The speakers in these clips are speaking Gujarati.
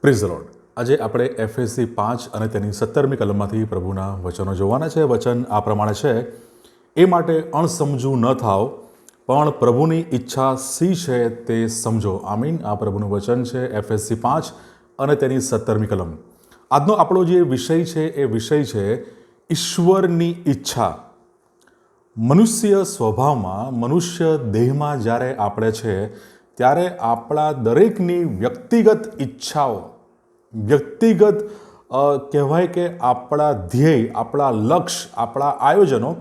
Praise the lord. આજે આપણે એફએસસી 5 અને તેની 17મી કલમમાંથી પ્રભુના વચનો જોવાના છે. વચન આ પ્રમાણે છે, એ માટે અણસમજુ ન થાવ, પણ પ્રભુની ઈચ્છા શી છે તે સમજો. આમીન. આ પ્રભુનું વચન છે, એફએસસી 5 અને તેની 17મી કલમ. આજનો આપણો જે વિષય છે એ વિષય છે ઈશ્વરની ઈચ્છા. મનુષ્ય સ્વભાવમાં, મનુષ્ય દેહમાં જ્યારે આપણે છે ત્યારે આપણા દરેકની વ્યક્તિગત ઈચ્છાઓ, વ્યક્તિગત કહેવાય કે આપણા ધ્યેય, આપણા લક્ષ્ય, આપણા આયોજનો,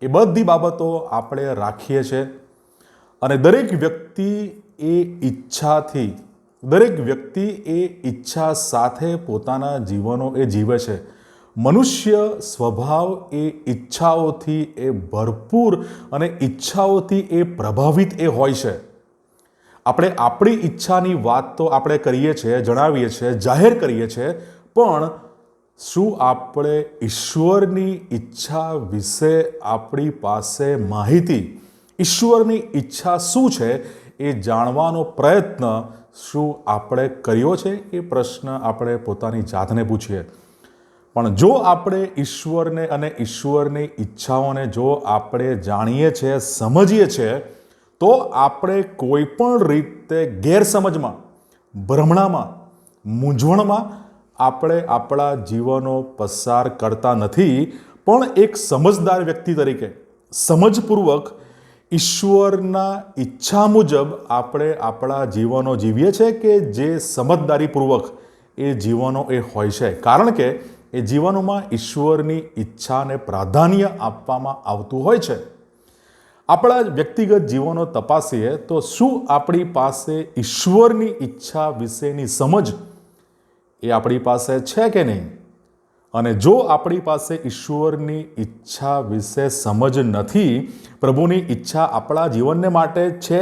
એ બધી બાબતો આપણે રાખીએ છીએ. અને દરેક વ્યક્તિ એ ઈચ્છાથી, દરેક વ્યક્તિ એ ઈચ્છા સાથે પોતાના જીવનો એ જીવે છે. મનુષ્ય સ્વભાવ એ ઈચ્છાઓથી એ ભરપૂર અને ઈચ્છાઓથી એ પ્રભાવિત એ હોય છે. આપણે આપણી ઈચ્છાની વાત તો આપણે કરીએ છીએ, જણાવીએ છીએ, જાહેર કરીએ છીએ, પણ શું આપણે ઈશ્વરની ઈચ્છા વિશે આપણી પાસે માહિતી, ઈશ્વરની ઈચ્છા શું છે એ જાણવાનો પ્રયત્ન શું આપણે કર્યો છે? એ પ્રશ્ન આપણે પોતાની જાતને પૂછીએ. પણ જો આપણે ઈશ્વરને અને ઈશ્વરની ઈચ્છાઓને જો આપણે જાણીએ છીએ, સમજીએ છીએ, તો આપણે કોઈ પણ રીતે ગેરસમજમાં, ભ્રમણામાં, મૂંઝવણમાં આપણે આપણા જીવનો પસાર કરતા નથી, પણ એક સમજદાર વ્યક્તિ તરીકે સમજપૂર્વક ઈશ્વરના ઈચ્છા મુજબ આપણે આપણા જીવનો જીવીએ છીએ કે જે સમજદારીપૂર્વક એ જીવનો એ હોય છે. કારણ કે એ જીવનોમાં ઈશ્વરની ઈચ્છાને પ્રાધાન્ય આપવામાં આવતું હોય છે. આપણા વ્યક્તિગત જીવનો તપાસીએ તો શું આપણી પાસે ઈશ્વરની ઈચ્છા વિશેની સમજ એ આપણી પાસે છે કે નહીં? અને જો આપણી પાસે ઈશ્વરની ઈચ્છા વિશે સમજ નથી, પ્રભુની ઈચ્છા આપણા જીવનને માટે છે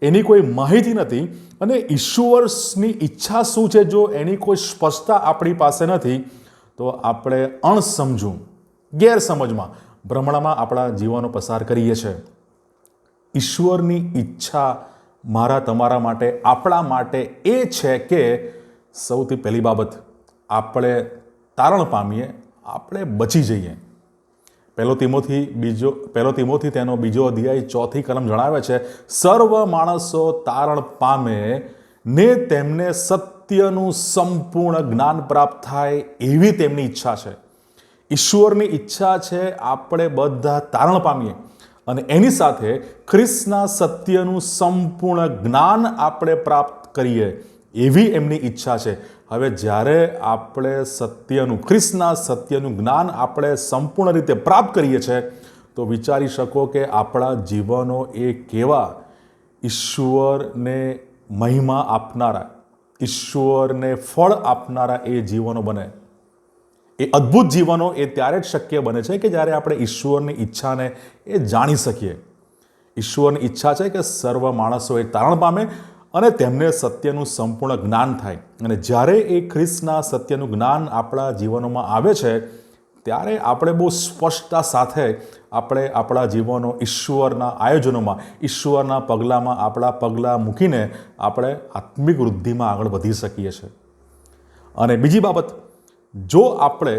એની કોઈ માહિતી નથી, અને ઈશ્વરની ઈચ્છા શું છે જો એની કોઈ સ્પષ્ટતા આપણી પાસે નથી, તો આપણે અણસમજુ, ગેરસમજમાં, ભ્રમણામાં આપણા જીવનો પસાર કરીએ છીએ. ઈશ્વરની ઈચ્છા મારા તમારા માટે, આપણા માટે એ છે કે સૌથી પહેલી બાબત, આપણે તારણ પામીએ, આપણે બચી જઈએ. પહેલો તિમોથી તેનો 2 અધ્યાય 4 કલમ જણાવે છે, સર્વ માણસો તારણ પામે ને તેમને સત્યનું સંપૂર્ણ જ્ઞાન પ્રાપ્ત થાય એવી તેમની ઈચ્છા છે. ઈશ્વરની ઈચ્છા છે આપણે બધા તારણ પામીએ અને એની સાથે ખ્રિસ્તના સત્યનું સંપૂર્ણ જ્ઞાન આપણે પ્રાપ્ત કરીએ એવી એમની ઈચ્છા છે. હવે જ્યારે આપણે સત્યનું, ખ્રિસ્તના સત્યનું જ્ઞાન આપણે સંપૂર્ણ રીતે પ્રાપ્ત કરીએ છીએ, તો વિચારી શકો કે આપણા જીવનો એ કેવા ઈશ્વરને મહિમા આપનારા, ઈશ્વરને ફળ આપનારા એ જીવનો બને. એ અદ્ભુત જીવનો એ ત્યારે જ શક્ય બને છે કે જ્યારે આપણે ઈશ્વરની ઈચ્છાને એ જાણી શકીએ. ઈશ્વરની ઈચ્છા છે કે સર્વ માણસો એ તારણ પામે અને તેમને સત્યનું સંપૂર્ણ જ્ઞાન થાય. અને જ્યારે એ ખ્રિસ્તના સત્યનું જ્ઞાન આપણા જીવનોમાં આવે છે, ત્યારે આપણે બહુ સ્પષ્ટતા સાથે આપણે આપણા જીવનો ઈશ્વરના આયોજનોમાં, ઈશ્વરના પગલામાં આપણા પગલાં મૂકીને આપણે આત્મિક વૃદ્ધિમાં આગળ વધી શકીએ છીએ. અને બીજી બાબત, જો આપણે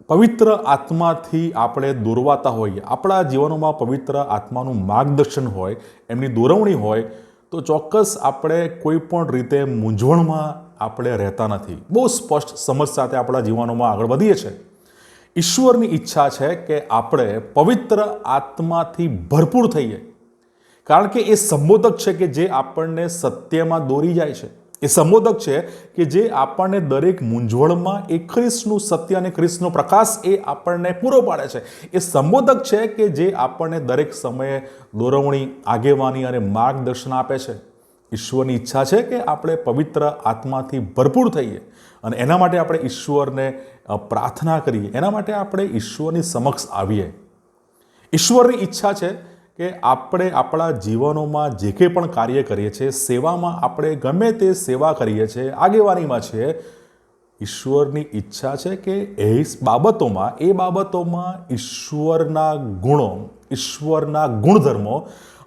પવિત્ર આત્માથી આપણે દોરવાતા હોઈએ, આપણા જીવનોમાં પવિત્ર આત્માનું માર્ગદર્શન હોય, એમની દોરવણી હોય, તો ચોક્કસ આપણે કોઈ પણ રીતે મૂંઝવણમાં આપણે રહેતા નથી. બહુ સ્પષ્ટ સમજ સાથે આપણા જીવનોમાં આગળ વધીએ છીએ. ઈશ્વરની ઈચ્છા છે કે આપણે પવિત્ર આત્માથી ભરપૂર થઈએ, કારણ કે એ સંબોધક છે કે જે આપણને સત્યમાં દોરી જાય છે. એ સંબોધક છે કે જે આપણને દરેક મૂંઝવણમાં એ ખ્રિસ્તનું સત્ય અને ખ્રિસ્તનો પ્રકાશ એ આપણને પૂરો પાડે છે. એ સંબોધક છે કે જે આપણને દરેક સમયે દોરવણી, આગેવાની અને માર્ગદર્શન આપે છે. ઈશ્વરની ઈચ્છા છે કે આપણે પવિત્ર આત્માથી ભરપૂર થઈએ અને એના માટે આપણે ઈશ્વરને પ્રાર્થના કરીએ, એના માટે આપણે ઈશ્વરની સમક્ષ આવીએ. ઈશ્વરની ઈચ્છા છે કે આપણે આપણા જીવનોમાં જે કંઈ પણ કાર્ય કરીએ છીએ, સેવામાં આપણે ગમે તે સેવા કરીએ છીએ, આગેવાનીમાં છીએ, ઈશ્વરની ઈચ્છા છે કે એ બાબતોમાં ઈશ્વરના ગુણો, ઈશ્વરના ગુણધર્મો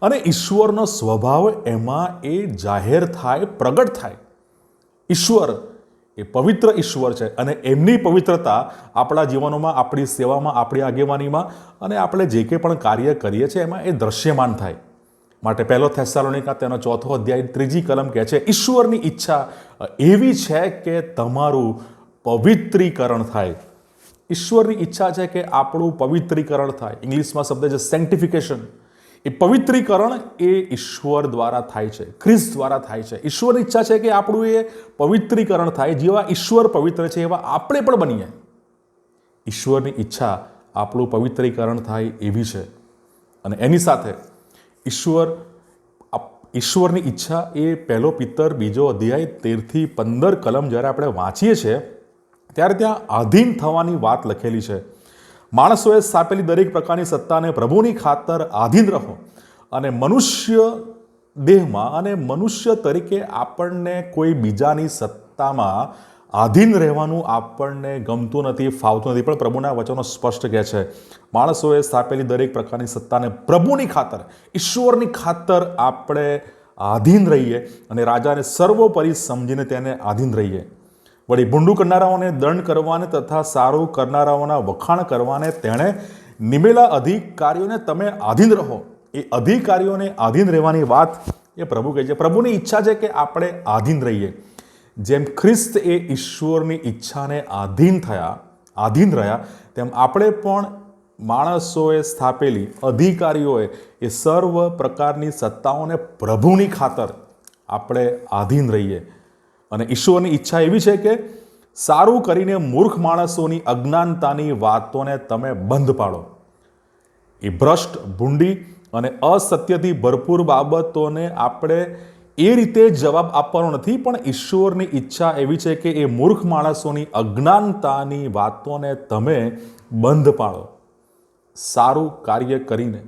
અને ઈશ્વરનો સ્વભાવ એમાં એ જાહેર થાય, પ્રગટ થાય. ઈશ્વર એ પવિત્ર ઈશ્વર છે અને એમની પવિત્રતા આપણા જીવનોમાં, આપણી સેવામાં, આપણી આગેવાનીમાં અને આપણે જે કંઈ પણ કાર્ય કરીએ છીએ એમાં એ દ્રશ્યમાન થાય. માટે 1 થેસ્સાલોનિકા તેનો 4 અધ્યાય 3 કલમ કહે છે, ઈશ્વરની ઈચ્છા એવી છે કે તમારું પવિત્રીકરણ થાય. ઈશ્વરની ઈચ્છા છે કે આપણું પવિત્રીકરણ થાય. ઇંગ્લિશમાં શબ્દ છે સેન્ટિફિકેશન. એ પવિત્રીકરણ એ ઈશ્વર દ્વારા થાય છે, ખ્રિસ્ત દ્વારા થાય છે. ઈશ્વરની ઈચ્છા છે કે આપણું એ પવિત્રીકરણ થાય. જેવા ઈશ્વર પવિત્ર છે એવા આપણે પણ બનીએ. ઈશ્વરની ઈચ્છા આપણું પવિત્રીકરણ થાય એવી છે. અને એની સાથે ઈશ્વરની ઈચ્છા એ 1 પિતર 2 અધ્યાય 13 થી 15 કલમ જ્યારે આપણે વાંચીએ છીએ ત્યારે ત્યાં આધીન થવાની વાત લખેલી છે. માણસોએ સ્થાપેલી દરેક પ્રકારની સત્તાને પ્રભુની ખાતર આધીન રહો. અને મનુષ્ય દેહમાં અને મનુષ્ય તરીકે આપણને કોઈ બીજાની સત્તામાં આધીન રહેવાનું આપણને ગમતું નથી, ફાવતું નથી. પણ પ્રભુના વચનો સ્પષ્ટ કહે છે, માણસોએ સ્થાપેલી દરેક પ્રકારની સત્તાને પ્રભુની ખાતર, ઈશ્વરની ખાતર આપણે આધીન રહીએ અને રાજાને સર્વોપરી સમજીને તેને આધીન રહીએ. વળી ભૂંડું કરનારાઓને દંડ કરવાને તથા સારું કરનારાઓના વખાણ કરવાને તેણે નિમેલા અધિકારીઓને તમે આધીન રહો. એ અધિકારીઓને આધીન રહેવાની વાત એ પ્રભુ કહે છે. પ્રભુની ઈચ્છા છે કે આપણે આધીન રહીએ. જેમ ખ્રિસ્ત એ ઈશ્વરની ઈચ્છાને આધીન રહ્યા, તેમ આપણે પણ માણસોએ સ્થાપેલી અધિકારીઓએ એ સર્વ પ્રકારની સત્તાઓને પ્રભુની ખાતર આપણે આધીન રહીએ. અને ઈશ્વરની ઈચ્છા એવી છે કે સારું કરીને મૂર્ખ માણસોની અજ્ઞાનતાની વાતોને તમે બંધ પાડો. એ ભ્રષ્ટ, ભૂંડી અને અસત્યથી ભરપૂર બાબતોને આપણે એ રીતે જવાબ આપવાનો નથી, પણ ઈશ્વરની ઈચ્છા એવી છે કે એ મૂર્ખ માણસોની અજ્ઞાનતાની વાતોને તમે બંધ પાડો. સારું કાર્ય કરીને,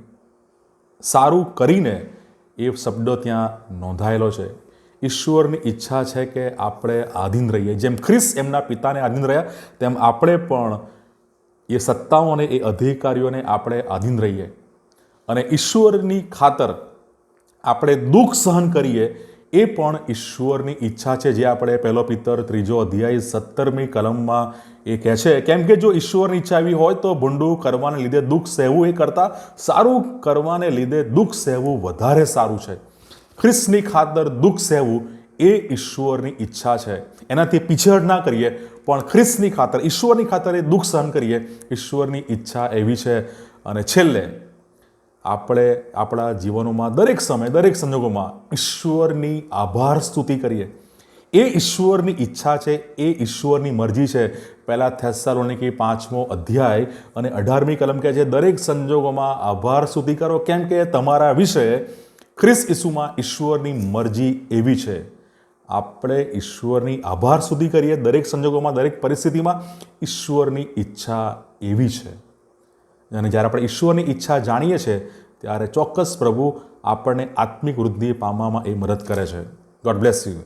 સારું કરીને એ શબ્દો ત્યાં નોંધાયેલો છે. ઈશ્વરની ઈચ્છા છે કે આપણે આધીન રહીએ. જેમ ખ્રિસ્ત એમના પિતાને આધીન રહ્યા, તેમ આપણે પણ એ સત્તાઓને, એ અધિકારીઓને આપણે આધીન રહીએ. અને ઈશ્વરની ખાતર આપણે દુઃખ સહન કરીએ એ પણ ઈશ્વરની ઈચ્છા છે, જે આપણે 1 પિતર 3 અધ્યાય 17મી કલમમાં એ કહે છે. કેમ કે જો ઈશ્વરની ઈચ્છા એવી હોય તો ભૂંડું કરવાને લીધે દુઃખ સહેવું એ કરતાં સારું કરવાને લીધે દુઃખ સહેવું વધારે સારું છે. ખ્રિસ્તની ખાતર દુઃખ સહેવું એ ઈશ્વરની ઈચ્છા છે. એનાથી પીછેહટ ના કરીએ, પણ ખ્રિસ્તની ખાતર, ઈશ્વરની ખાતર એ દુઃખ સહન કરીએ. ઈશ્વરની ઈચ્છા એવી છે. અને છેલ્લે આપણે આપણા જીવનોમાં દરેક સમય, દરેક સંજોગોમાં ઈશ્વરની આભાર સ્તુતિ કરીએ. એ ઈશ્વરની ઈચ્છા છે, એ ઈશ્વરની મરજી છે. 1 થેસ્સાલોનિકી 5મો અધ્યાય અને 18મી કલમ કહે છે, દરેક સંજોગોમાં આભાર સ્તુતિ કરો, કેમ કે તમારા વિશે ખ્રિસ્ત ઈસુમાં ઈશ્વરની મરજી એવી છે. આપણે ઈશ્વરની આભાર સ્તુતિ કરીએ દરેક સંજોગોમાં, દરેક પરિસ્થિતિમાં. ઈશ્વરની ઈચ્છા એવી છે. અને જ્યારે આપણે ઈશ્વરની ઈચ્છા જાણીએ છીએ ત્યારે ચોક્કસ પ્રભુ આપણને આત્મિક વૃદ્ધિ પામવામાં એ મદદ કરે છે. God bless you.